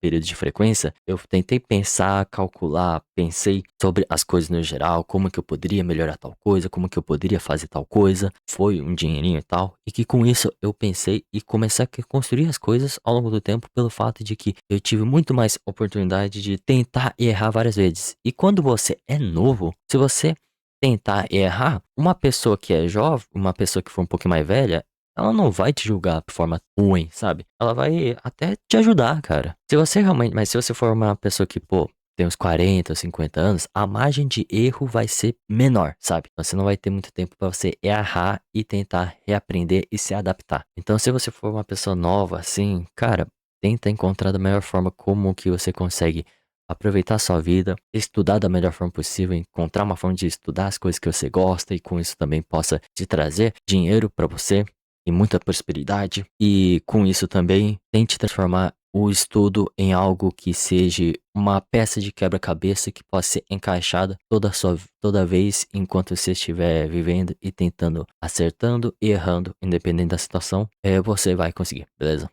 período de frequência, eu tentei pensar, calcular, pensei sobre as coisas no geral, como que eu poderia melhorar tal coisa, como que eu poderia fazer tal coisa, foi um dinheirinho e tal, e que com isso eu pensei e comecei a construir as coisas ao longo do tempo pelo fato de que eu tive muito mais oportunidade de tentar e errar várias vezes. E quando você é novo, se você tentar e errar, uma pessoa que é jovem, uma pessoa que for um pouquinho mais velha, ela não vai te julgar por forma ruim, sabe? Ela vai até te ajudar, cara. Se você realmente, mas se você for uma pessoa que, pô, tem uns 40 ou 50 anos, a margem de erro vai ser menor, sabe? Você não vai ter muito tempo pra você errar e tentar reaprender e se adaptar. Então, se você for uma pessoa nova assim, cara, tenta encontrar da melhor forma como que você consegue aproveitar a sua vida, estudar da melhor forma possível, encontrar uma forma de estudar as coisas que você gosta e com isso também possa te trazer dinheiro pra você e muita prosperidade. E com isso também tente transformar o estudo em algo que seja uma peça de quebra-cabeça que possa ser encaixada toda vez enquanto você estiver vivendo e tentando, acertando e errando, independente da situação, você vai conseguir, beleza?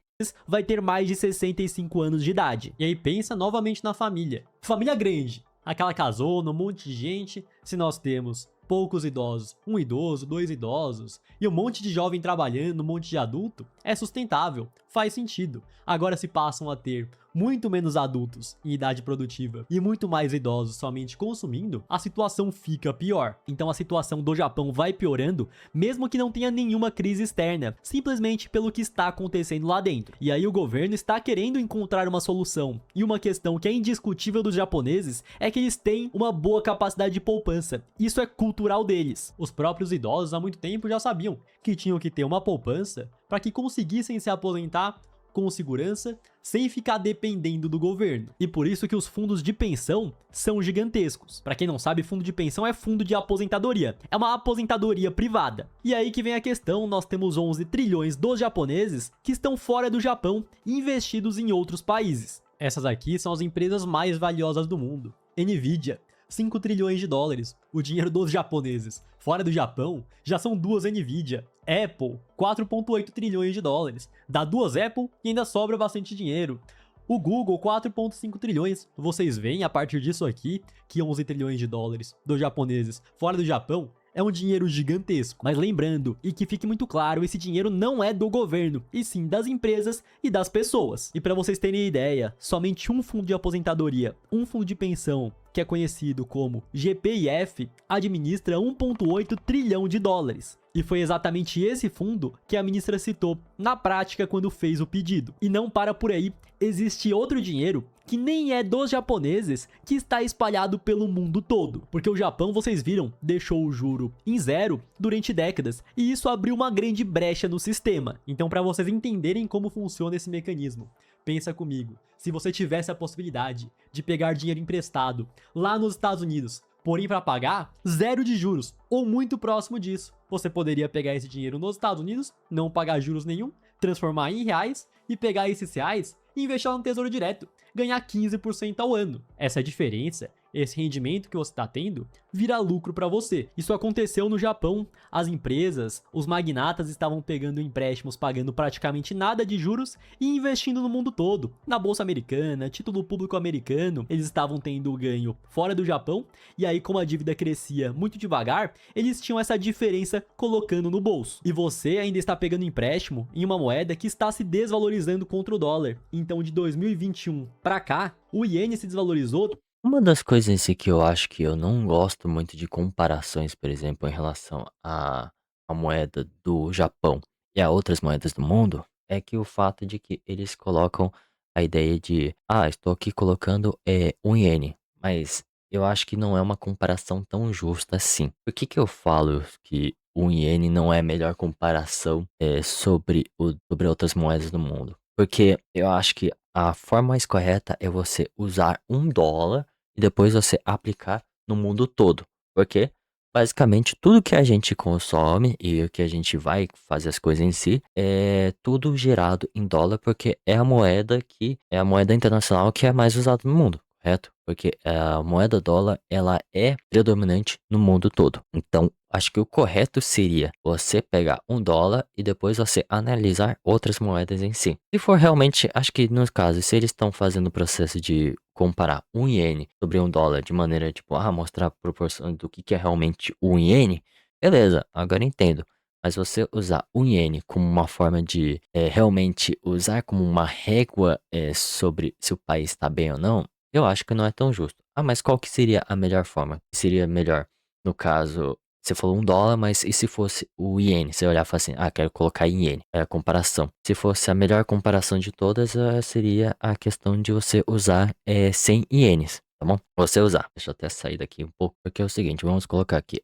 Vai ter mais de 65 anos de idade. E aí pensa novamente na família. Família grande, aquela casona, um monte de gente. Se nós temos poucos idosos, um idoso, dois idosos e um monte de jovem trabalhando, um monte de adulto, é sustentável, faz sentido. Agora se passam a ter muito menos adultos em idade produtiva e muito mais idosos somente consumindo, a situação fica pior. Então a situação do Japão vai piorando, mesmo que não tenha nenhuma crise externa, simplesmente pelo que está acontecendo lá dentro. E aí o governo está querendo encontrar uma solução. E uma questão que é indiscutível dos japoneses é que eles têm uma boa capacidade de poupança. Isso é cultural deles. Os próprios idosos há muito tempo já sabiam que tinham que ter uma poupança para que conseguissem se aposentar com segurança, sem ficar dependendo do governo. E por isso que os fundos de pensão são gigantescos. Para quem não sabe, fundo de pensão é fundo de aposentadoria. É uma aposentadoria privada. E aí que vem a questão, nós temos 11 trilhões dos japoneses que estão fora do Japão e investidos em outros países. Essas aqui são as empresas mais valiosas do mundo. Nvidia, 5 trilhões de dólares, o dinheiro dos japoneses. Fora do Japão, já são duas Nvidia. Apple, 4,8 trilhões de dólares. Dá duas Apple e ainda sobra bastante dinheiro. O Google, 4,5 trilhões. Vocês veem a partir disso aqui que 11 trilhões de dólares dos japoneses fora do Japão é um dinheiro gigantesco. Mas lembrando, e que fique muito claro, esse dinheiro não é do governo, e sim das empresas e das pessoas. E para vocês terem ideia, somente um fundo de aposentadoria, um fundo de pensão, que é conhecido como GPIF, administra 1,8 trilhão de dólares. E foi exatamente esse fundo que a ministra citou na prática quando fez o pedido. E não para por aí, existe outro dinheiro que nem é dos japoneses, que está espalhado pelo mundo todo. Porque o Japão, vocês viram, deixou o juro em zero durante décadas, e isso abriu uma grande brecha no sistema. Então, para vocês entenderem como funciona esse mecanismo, pensa comigo, se você tivesse a possibilidade de pegar dinheiro emprestado lá nos Estados Unidos, porém para pagar zero de juros, ou muito próximo disso, você poderia pegar esse dinheiro nos Estados Unidos, não pagar juros nenhum, transformar em reais e pegar esses reais e investir no Tesouro Direto, ganhar 15% ao ano. Essa é a diferença. Esse rendimento que você está tendo vira lucro para você. Isso aconteceu no Japão. As empresas, os magnatas estavam pegando empréstimos, pagando praticamente nada de juros e investindo no mundo todo. Na bolsa americana, título público americano, eles estavam tendo ganho fora do Japão. E aí, como a dívida crescia muito devagar, eles tinham essa diferença colocando no bolso. E você ainda está pegando empréstimo em uma moeda que está se desvalorizando contra o dólar. Então, de 2021 para cá, o iene se desvalorizou. Uma das coisas assim que eu acho que eu não gosto muito de comparações, por exemplo, em relação à moeda do Japão e a outras moedas do mundo, é que o fato de que eles colocam a ideia de, estou aqui colocando um iene, mas eu acho que não é uma comparação tão justa assim. Por que que eu falo que o iene não é a melhor comparação sobre outras moedas do mundo? Porque eu acho que a forma mais correta é você usar um dólar e depois você aplicar no mundo todo. Porque basicamente tudo que a gente consome e o que a gente vai fazer as coisas em si é tudo gerado em dólar, porque é a moeda internacional que é mais usada no mundo, correto? Porque a moeda dólar ela é predominante no mundo todo. Então acho que o correto seria você pegar um dólar e depois você analisar outras moedas em si. Se for realmente, acho que no caso, se eles estão fazendo o processo de comparar um iene sobre um dólar de maneira tipo, mostrar a proporção do que é realmente um iene, beleza, agora entendo. Mas você usar o iene como uma forma de realmente usar como uma régua sobre se o país está bem ou não, eu acho que não é tão justo. Mas qual que seria a melhor forma? Seria melhor, no caso, você falou um dólar, mas e se fosse o iene? Você olhar e falar assim, quero colocar em iene. É a comparação. Se fosse a melhor comparação de todas, seria a questão de você usar 100 ienes. Tá bom? Você usar. Deixa eu até sair daqui um pouco, porque é o seguinte, vamos colocar aqui,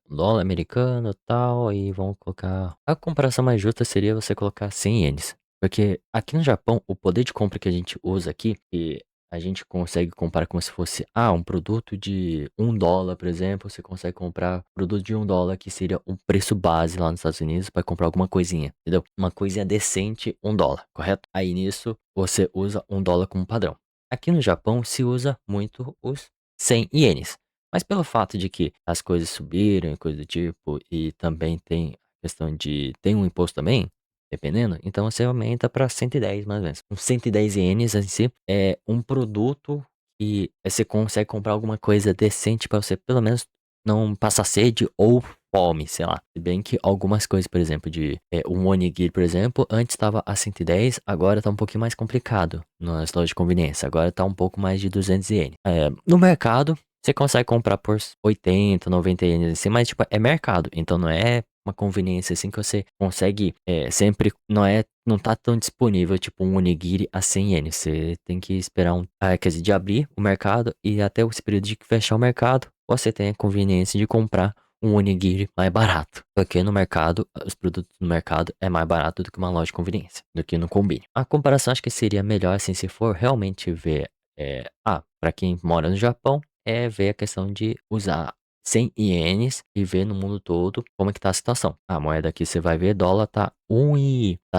dólar americano e tal, e vamos colocar... A comparação mais justa seria você colocar 100 ienes. Porque aqui no Japão, o poder de compra que a gente usa aqui, que a gente consegue comparar como se fosse, um produto de $1, por exemplo, você consegue comprar produto de $1, que seria um preço base lá nos Estados Unidos para comprar alguma coisinha, entendeu? Uma coisinha decente, $1, correto? Aí nisso, você usa $1 como padrão. Aqui no Japão se usa muito os 100 ienes. Mas pelo fato de que as coisas subiram e coisa do tipo, e também tem a questão de... Tem um imposto também, dependendo, então você aumenta para 110 mais ou menos. Com 110 ienes em si, é um produto que você consegue comprar alguma coisa decente para você pelo menos não passar sede ou fome, sei lá. Se bem que algumas coisas, por exemplo, de um onigiri, por exemplo, antes estava a 110, agora tá um pouquinho mais complicado nas lojas de conveniência. Agora tá um pouco mais de 200 ienes. No mercado, você consegue comprar por 80, 90 ienes assim, mas tipo, é mercado, então não é uma conveniência assim que você consegue sempre, não tá tão disponível, tipo um onigiri a 100 ienes. Você tem que esperar quer dizer, de abrir o mercado e até esse período de fechar o mercado, você tem a conveniência de comprar um onigiri mais barato. Porque no mercado, os produtos no mercado é mais barato do que uma loja de conveniência, do que no combine. A comparação acho que seria melhor assim se for realmente ver, para quem mora no Japão, ver a questão de usar 100 ienes e ver no mundo todo como é que tá a situação. A moeda aqui você vai ver, dólar tá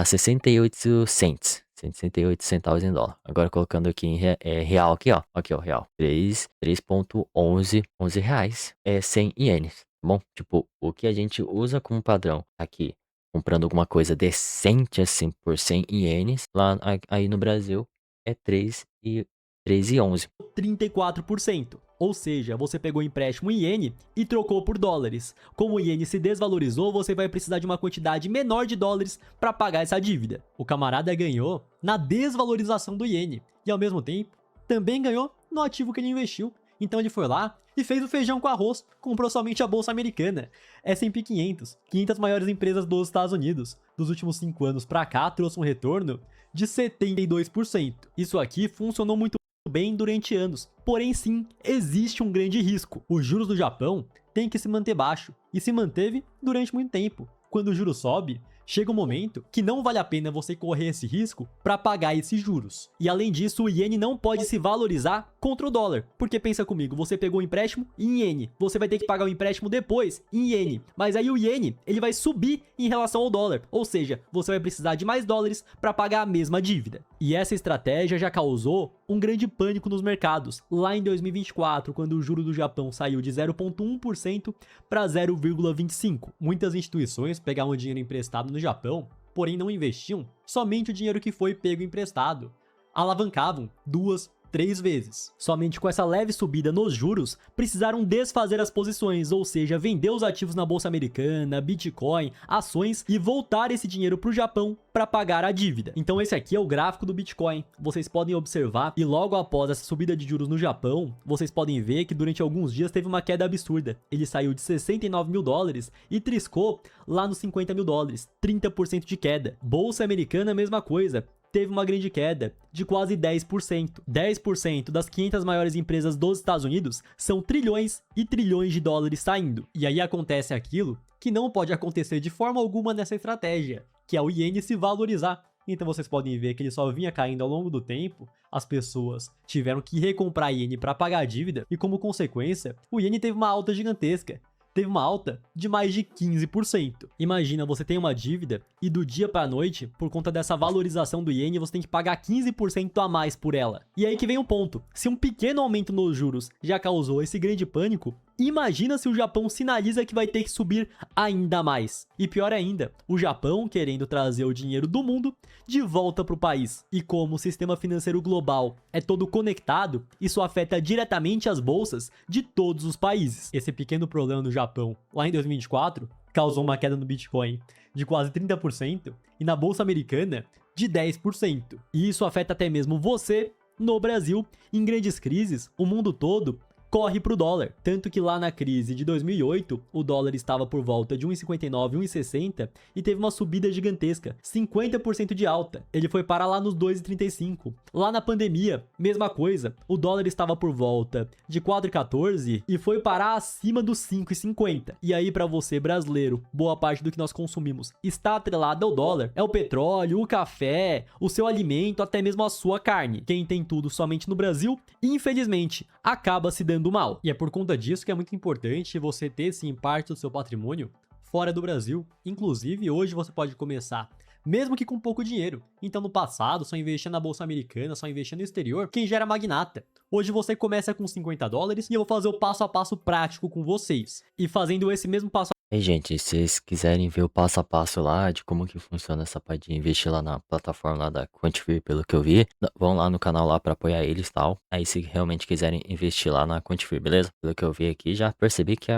68 cents. 168 centavos em dólar. Agora colocando aqui em real aqui, ó. Aqui, ó, real. 3,11 reais. 100 ienes, tá bom? Tipo, o que a gente usa como padrão aqui, comprando alguma coisa decente assim por 100 ienes, lá aí no Brasil é 3,11. 34%. Ou seja, você pegou o empréstimo em iene e trocou por dólares. Como o iene se desvalorizou, você vai precisar de uma quantidade menor de dólares para pagar essa dívida. O camarada ganhou na desvalorização do iene e, ao mesmo tempo, também ganhou no ativo que ele investiu. Então ele foi lá e fez o feijão com arroz, comprou somente a bolsa americana, S&P 500, 500 maiores empresas dos Estados Unidos. Dos últimos 5 anos para cá, trouxe um retorno de 72%. Isso aqui funcionou muito bem durante anos, porém sim, existe um grande risco. Os juros do Japão têm que se manter baixo, e se manteve durante muito tempo. Quando o juro sobe, chega um momento que não vale a pena você correr esse risco para pagar esses juros. E além disso, o iene não pode se valorizar contra o dólar, porque pensa comigo, você pegou o empréstimo em iene, você vai ter que pagar o empréstimo depois em iene, mas aí o iene ele vai subir em relação ao dólar, ou seja, você vai precisar de mais dólares para pagar a mesma dívida. E essa estratégia já causou um grande pânico nos mercados, lá em 2024, quando o juro do Japão saiu de 0,1% para 0,25%. Muitas instituições pegavam dinheiro emprestado no Japão, porém não investiam somente o dinheiro que foi pego emprestado. Alavancavam 2, 3 vezes. Somente com essa leve subida nos juros, precisaram desfazer as posições, ou seja, vender os ativos na bolsa americana, Bitcoin, ações e voltar esse dinheiro para o Japão para pagar a dívida. Então esse aqui é o gráfico do Bitcoin. Vocês podem observar e logo após essa subida de juros no Japão, vocês podem ver que durante alguns dias teve uma queda absurda. Ele saiu de 69 mil dólares e triscou lá nos 50 mil dólares, 30% de queda. Bolsa americana, mesma coisa. Teve uma grande queda de quase 10%. 10% das 500 maiores empresas dos Estados Unidos são trilhões e trilhões de dólares saindo. E aí acontece aquilo que não pode acontecer de forma alguma nessa estratégia, que é o iene se valorizar. Então vocês podem ver que ele só vinha caindo ao longo do tempo, as pessoas tiveram que recomprar iene para pagar a dívida e como consequência, o iene teve uma alta gigantesca. Teve uma alta de mais de 15%. Imagina, você tem uma dívida e do dia para a noite, por conta dessa valorização do iene, você tem que pagar 15% a mais por ela. E aí que vem o ponto. Se um pequeno aumento nos juros já causou esse grande pânico, Imagina se o Japão sinaliza que vai ter que subir ainda mais. E pior ainda, o Japão querendo trazer o dinheiro do mundo de volta para o país. E como o sistema financeiro global é todo conectado, isso afeta diretamente as bolsas de todos os países. Esse pequeno problema no Japão, lá em 2024, causou uma queda no Bitcoin de quase 30% e na bolsa americana de 10%. E isso afeta até mesmo você no Brasil. Em grandes crises, o mundo todo corre pro dólar. Tanto que lá na crise de 2008, o dólar estava por volta de 1,59, 1,60 e teve uma subida gigantesca, 50% de alta. Ele foi parar lá nos 2,35. Lá na pandemia, mesma coisa. O dólar estava por volta de 4,14 e foi parar acima dos 5,50. E aí para você brasileiro, boa parte do que nós consumimos está atrelada ao dólar. É o petróleo, o café, o seu alimento, até mesmo a sua carne. Quem tem tudo somente no Brasil, infelizmente, acaba se dando mal. E é por conta disso que é muito importante você ter sim parte do seu patrimônio fora do Brasil. Inclusive, hoje você pode começar, mesmo que com pouco dinheiro. Então, no passado, só investia na bolsa americana, só investia no exterior, quem já era magnata. Hoje você começa com $50 e eu vou fazer o passo a passo prático com vocês. E fazendo esse mesmo passo E, gente, se vocês quiserem ver o passo a passo lá de como que funciona essa parte de investir lá na plataforma lá da Quantifier, pelo que eu vi, vão lá no canal lá pra apoiar eles e tal. Aí se realmente quiserem investir lá na Quantifier, beleza? Pelo que eu vi aqui, já percebi que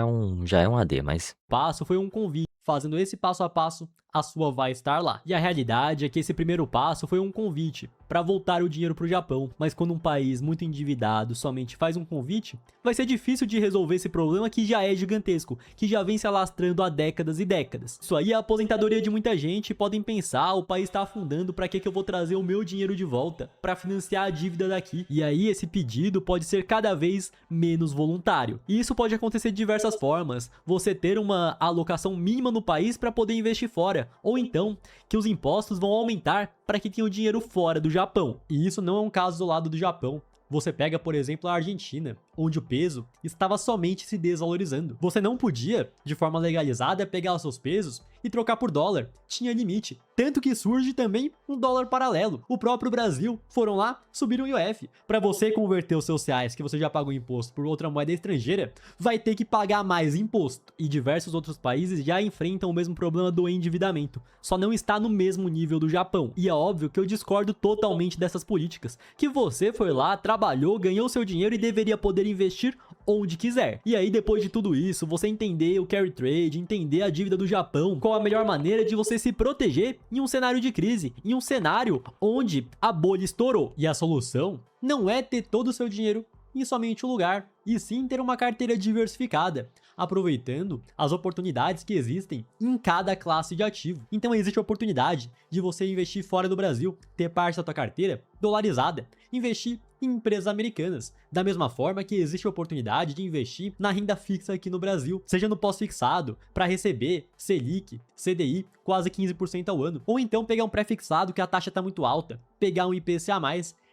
já é um AD, mas passo foi um convite. Fazendo esse passo a passo, a sua vai estar lá. E a realidade é que esse primeiro passo foi um convite para voltar o dinheiro para o Japão. Mas quando um país muito endividado somente faz um convite, vai ser difícil de resolver esse problema que já é gigantesco, que já vem se alastrando há décadas e décadas. Isso aí é a aposentadoria de muita gente. Podem pensar, o país está afundando, para que eu vou trazer o meu dinheiro de volta? Para financiar a dívida daqui. E aí esse pedido pode ser cada vez menos voluntário. E isso pode acontecer de diversas formas. Você ter uma alocação mínima no país para poder investir fora, ou então que os impostos vão aumentar para que tenha o dinheiro fora do Japão. E isso não é um caso isolado do Japão. Você pega, por exemplo, a Argentina, onde o peso estava somente se desvalorizando. Você não podia, de forma legalizada, pegar os seus pesos e trocar por dólar. Tinha limite. Tanto que surge também um dólar paralelo. O próprio Brasil foram lá, subiram o IOF. Para você converter os seus reais que você já pagou imposto por outra moeda estrangeira, vai ter que pagar mais imposto. E diversos outros países já enfrentam o mesmo problema do endividamento. Só não está no mesmo nível do Japão. E é óbvio que eu discordo totalmente dessas políticas. Que você foi lá, trabalhou, ganhou seu dinheiro e deveria poder investir onde quiser. E aí, depois de tudo isso, você entender o carry trade, entender a dívida do Japão, qual a melhor maneira de você se proteger em um cenário de crise, em um cenário onde a bolha estourou. E a solução não é ter todo o seu dinheiro em somente um lugar, e sim ter uma carteira diversificada, aproveitando as oportunidades que existem em cada classe de ativo. Então existe a oportunidade de você investir fora do Brasil, ter parte da tua carteira dolarizada, investir em empresas americanas, da mesma forma que existe a oportunidade de investir na renda fixa aqui no Brasil, seja no pós-fixado, para receber Selic, CDI, quase 15% ao ano, ou então pegar um pré-fixado que a taxa está muito alta, pegar um IPCA+,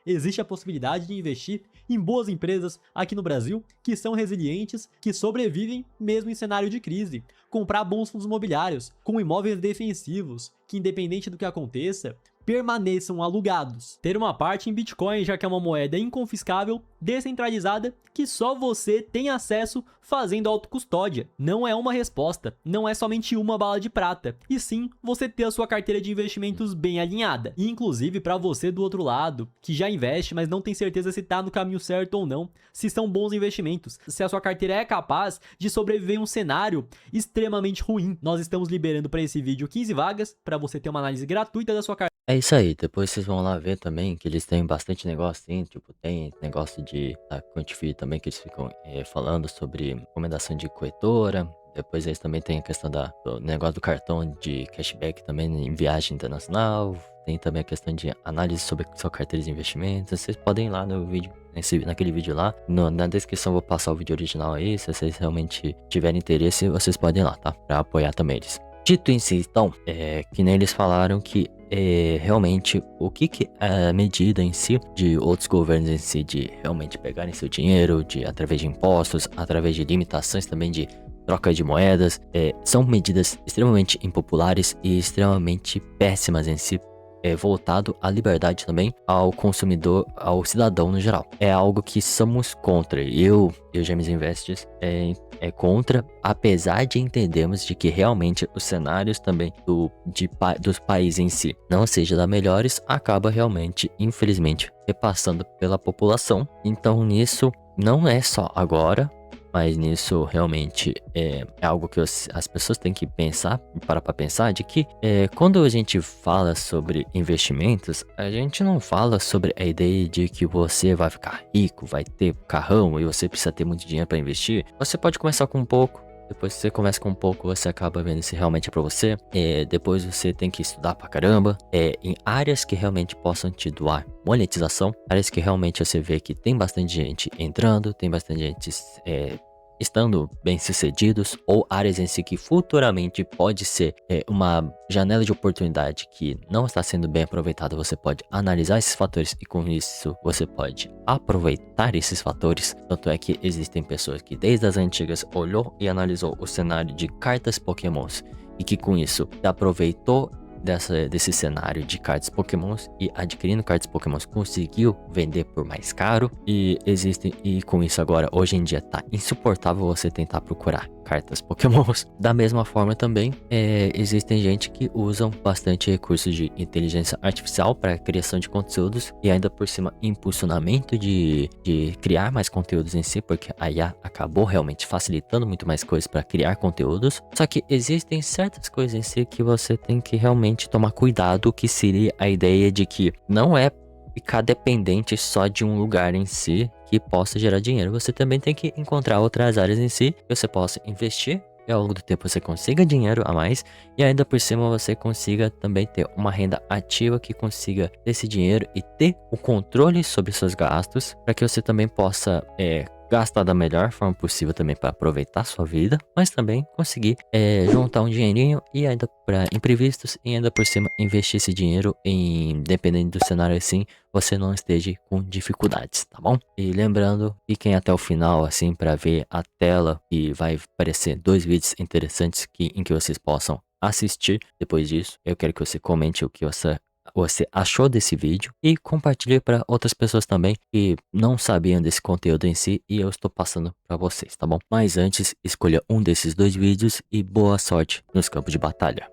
existe a possibilidade de investir em boas empresas aqui no Brasil que são resilientes, que sobrevivem mesmo em cenário de crise. Comprar bons fundos imobiliários com imóveis defensivos, que independente do que aconteça, permaneçam alugados. Ter uma parte em Bitcoin, já que é uma moeda inconfiscável, descentralizada, que só você tem acesso fazendo autocustódia. Não é uma resposta, não é somente uma bala de prata, e sim você ter a sua carteira de investimentos bem alinhada. E inclusive para você do outro lado, que já investe, mas não tem certeza se está no caminho certo ou não, se são bons investimentos, se a sua carteira é capaz de sobreviver em um cenário extremamente ruim. Nós estamos liberando para esse vídeo 15 vagas, para você ter uma análise gratuita da sua carteira. é isso aí. Depois vocês vão lá ver também que eles têm bastante negócio, assim, tipo, tem negócio da Quantifier também, que eles ficam falando sobre recomendação de corretora. Depois eles também tem a questão do negócio do cartão de cashback também em viagem internacional. Tem também a questão de análise sobre sua carteira de investimentos. Vocês podem ir lá no vídeo, naquele vídeo lá. Na descrição eu vou passar o vídeo original aí. Se vocês realmente tiverem interesse, vocês podem ir lá, tá? Pra apoiar também eles. Dito em si, então, que nem eles falaram que realmente o que a medida em si de outros governos em si de realmente pegarem seu dinheiro, através de impostos, através de limitações também de troca de moedas, são medidas extremamente impopulares e extremamente péssimas em si voltado à liberdade também ao consumidor, ao cidadão no geral. É algo que somos contra. Eu James Investes, é contra, apesar de entendermos de que realmente os cenários também dos países em si não seja da melhores, acaba realmente, infelizmente, repassando pela população. Então nisso não é só agora, mas nisso realmente é algo que as pessoas têm que pensar, parar para pensar, de que quando a gente fala sobre investimentos, a gente não fala sobre a ideia de que você vai ficar rico, vai ter carrão e você precisa ter muito dinheiro para investir. Você pode começar com um pouco. Depois que você começa com um pouco, você acaba vendo se realmente é pra você. Depois você tem que estudar pra caramba. Em áreas que realmente possam te doar monetização. Áreas que realmente você vê que tem bastante gente entrando, tem bastante gente estando bem sucedidos. Ou áreas em si que futuramente pode ser uma janela de oportunidade que não está sendo bem aproveitada. Você pode analisar esses fatores e com isso você pode aproveitar esses fatores. Tanto é que existem pessoas que desde as antigas olhou e analisou o cenário de cartas Pokémons e que com isso aproveitou desse cenário de cartas Pokémons e adquirindo cartas Pokémons conseguiu vender por mais caro e com isso agora hoje em dia tá insuportável você tentar procurar cartas Pokémons. Da mesma forma também existem gente que usam bastante recursos de inteligência artificial para criação de conteúdos e ainda por cima impulsionamento de criar mais conteúdos em si, porque a IA acabou realmente facilitando muito mais coisas para criar conteúdos. Só que existem certas coisas em si que você tem que realmente tomar cuidado, que seria a ideia de que não é ficar dependente só de um lugar em si que possa gerar dinheiro. Você também tem que encontrar outras áreas em si que você possa investir e ao longo do tempo você consiga dinheiro a mais e ainda por cima você consiga também ter uma renda ativa que consiga ter esse dinheiro e ter o controle sobre seus gastos para que você também possa gastar da melhor forma possível também para aproveitar sua vida, mas também conseguir juntar um dinheirinho e ainda para imprevistos e ainda por cima investir esse dinheiro em, dependendo do cenário assim, você não esteja com dificuldades, tá bom? E lembrando, fiquem até o final assim para ver a tela e vai aparecer 2 vídeos interessantes em que vocês possam assistir. Depois disso, eu quero que você comente o que você achou desse vídeo e compartilhe para outras pessoas também que não sabiam desse conteúdo em si e eu estou passando para vocês, tá bom? Mas antes, escolha um desses 2 vídeos e boa sorte nos campos de batalha.